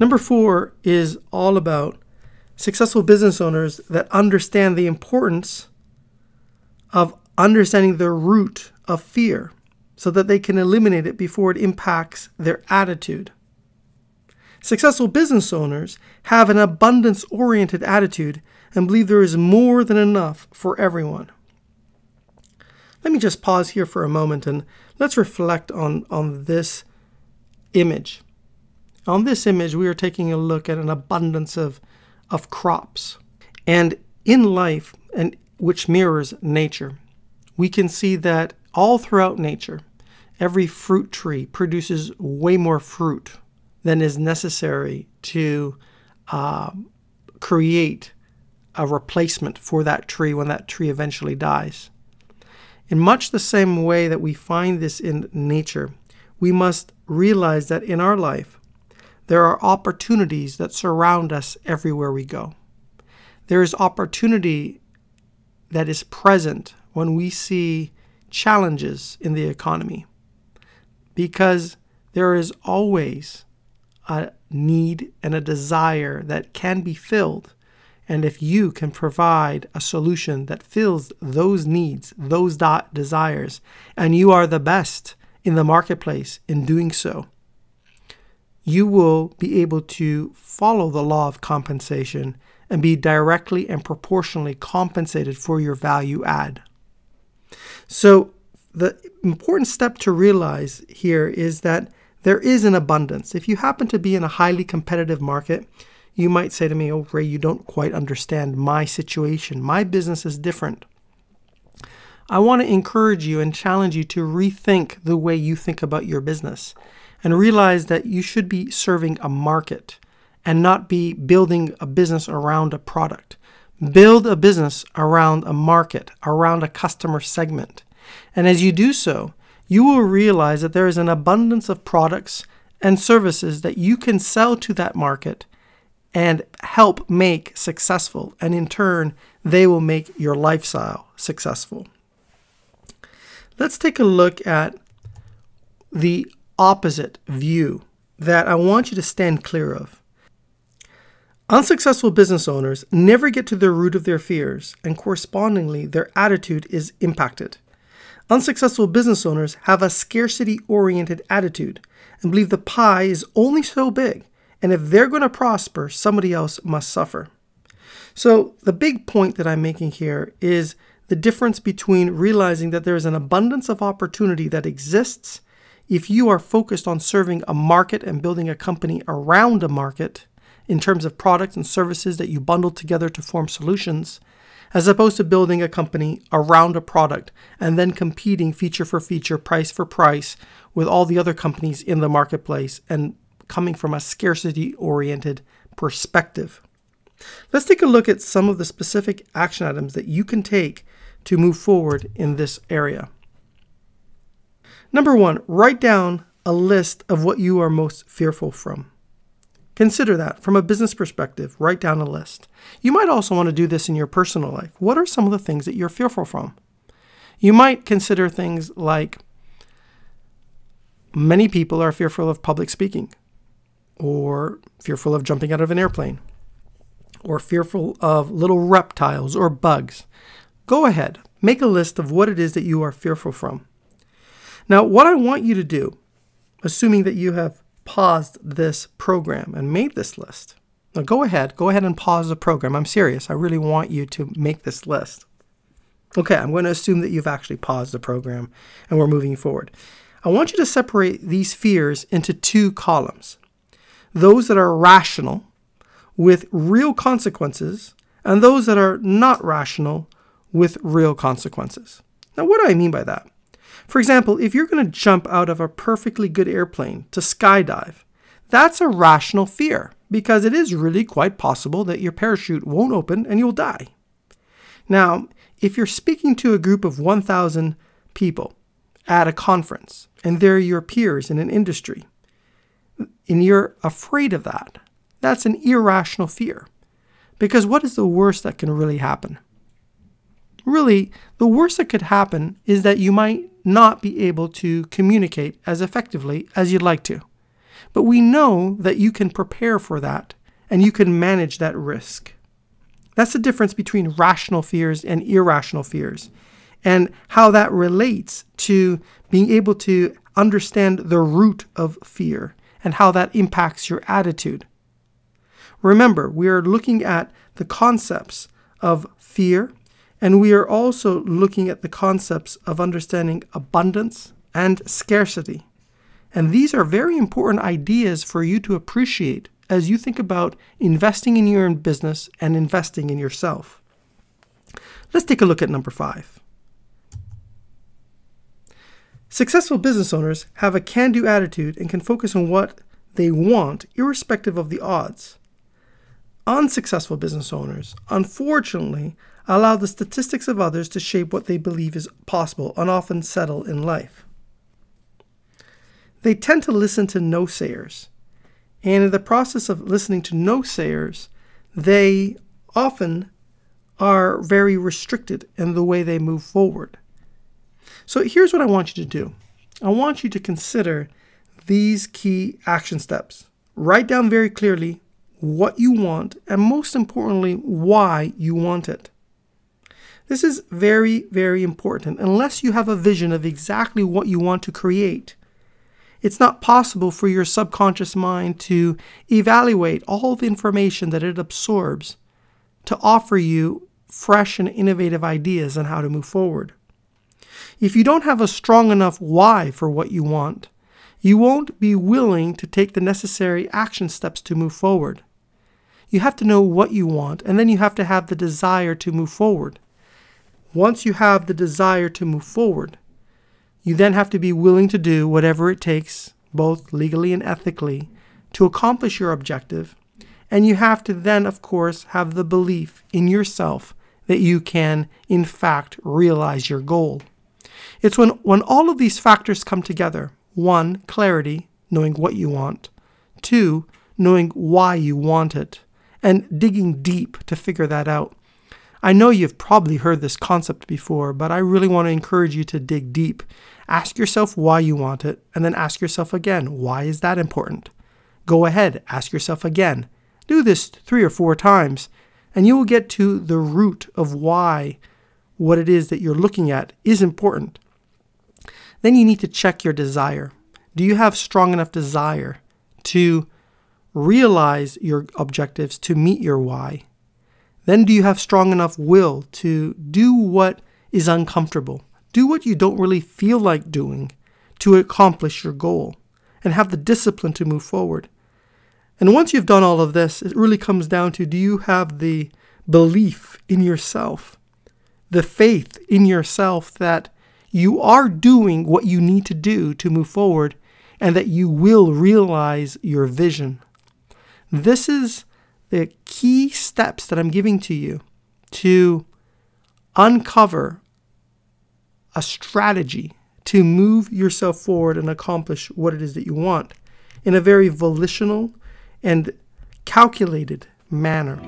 Number 4 is all about successful business owners that understand the importance of understanding the root of fear so that they can eliminate it before it impacts their attitude. Successful business owners have an abundance-oriented attitude and believe there is more than enough for everyone. Let me just pause here for a moment and let's reflect on this image. On this image, we are taking a look at an abundance of crops. And in life, and which mirrors nature, we can see that all throughout nature, every fruit tree produces way more fruit than is necessary to create a replacement for that tree when that tree eventually dies. In much the same way that we find this in nature, we must realize that in our life, there are opportunities that surround us everywhere we go. There is opportunity that is present when we see challenges in the economy, because there is always a need and a desire that can be filled. And if you can provide a solution that fills those needs, those desires, and you are the best in the marketplace in doing so, you will be able to follow the law of compensation and be directly and proportionally compensated for your value add. So the important step to realize here is that there is an abundance. If you happen to be in a highly competitive market, you might say to me, "Oh, Ray, you don't quite understand my situation. My business is different." I want to encourage you and challenge you to rethink the way you think about your business and realize that you should be serving a market and not be building a business around a product. Build a business around a market, around a customer segment. And as you do so, you will realize that there is an abundance of products and services that you can sell to that market and help make successful. And in turn, they will make your lifestyle successful. Let's take a look at the opposite view that I want you to stand clear of. Unsuccessful business owners never get to the root of their fears, and correspondingly, their attitude is impacted. Unsuccessful business owners have a scarcity-oriented attitude and believe the pie is only so big, and if they're going to prosper, somebody else must suffer. So the big point that I'm making here is the difference between realizing that there is an abundance of opportunity that exists if you are focused on serving a market and building a company around a market in terms of products and services that you bundle together to form solutions, as opposed to building a company around a product and then competing feature for feature, price for price with all the other companies in the marketplace and coming from a scarcity-oriented perspective. Let's take a look at some of the specific action items that you can take to move forward in this area. Number 1, write down a list of what you are most fearful from. Consider that from a business perspective. Write down a list. You might also want to do this in your personal life. What are some of the things that you're fearful from? You might consider things like many people are fearful of public speaking, or fearful of jumping out of an airplane, or fearful of little reptiles or bugs. Go ahead, make a list of what it is that you are fearful from. Now, what I want you to do, assuming that you have paused this program and made this list. Now go ahead and pause the program. I'm serious. I really want you to make this list. Okay, I'm going to assume that you've actually paused the program and we're moving forward. I want you to separate these fears into 2 columns. Those that are rational with real consequences and those that are not rational with real consequences. Now, what do I mean by that? For example, if you're going to jump out of a perfectly good airplane to skydive, that's a rational fear because it is really quite possible that your parachute won't open and you'll die. Now, if you're speaking to a group of 1,000 people at a conference and they're your peers in an industry and you're afraid of that, that's an irrational fear. Because what is the worst that can really happen? Really, the worst that could happen is that you might not be able to communicate as effectively as you'd like to. But we know that you can prepare for that and you can manage that risk. That's the difference between rational fears and irrational fears, and how that relates to being able to understand the root of fear and how that impacts your attitude. Remember, we are looking at the concepts of fear, and we are also looking at the concepts of understanding abundance and scarcity. And these are very important ideas for you to appreciate as you think about investing in your own business and investing in yourself. Let's take a look at number 5. Successful business owners have a can-do attitude and can focus on what they want, irrespective of the odds. Unsuccessful business owners, unfortunately, allow the statistics of others to shape what they believe is possible and often settle in life. They tend to listen to no-sayers, and in the process of listening to no-sayers, they often are very restricted in the way they move forward. So here's what I want you to do. I want you to consider these key action steps. Write down very clearly what you want, and most importantly, why you want it. This is very, very important. Unless you have a vision of exactly what you want to create, it's not possible for your subconscious mind to evaluate all the information that it absorbs to offer you fresh and innovative ideas on how to move forward. If you don't have a strong enough why for what you want, you won't be willing to take the necessary action steps to move forward. You have to know what you want, and then you have to have the desire to move forward. Once you have the desire to move forward, you then have to be willing to do whatever it takes, both legally and ethically, to accomplish your objective. And you have to then, of course, have the belief in yourself that you can, in fact, realize your goal. It's when all of these factors come together: 1, clarity, knowing what you want; 2, knowing why you want it, and digging deep to figure that out. I know you've probably heard this concept before, but I really want to encourage you to dig deep. Ask yourself why you want it, and then ask yourself again, why is that important? Go ahead, ask yourself again. Do this 3 or 4 times, and you will get to the root of why what it is that you're looking at is important. Then you need to check your desire. Do you have strong enough desire to realize your objectives, to meet your why? Then do you have strong enough will to do what is uncomfortable? Do what you don't really feel like doing to accomplish your goal, and have the discipline to move forward. And once you've done all of this, it really comes down to, do you have the belief in yourself, the faith in yourself that you are doing what you need to do to move forward, and that you will realize your vision? This is the key steps that I'm giving to you to uncover a strategy to move yourself forward and accomplish what it is that you want in a very volitional and calculated manner.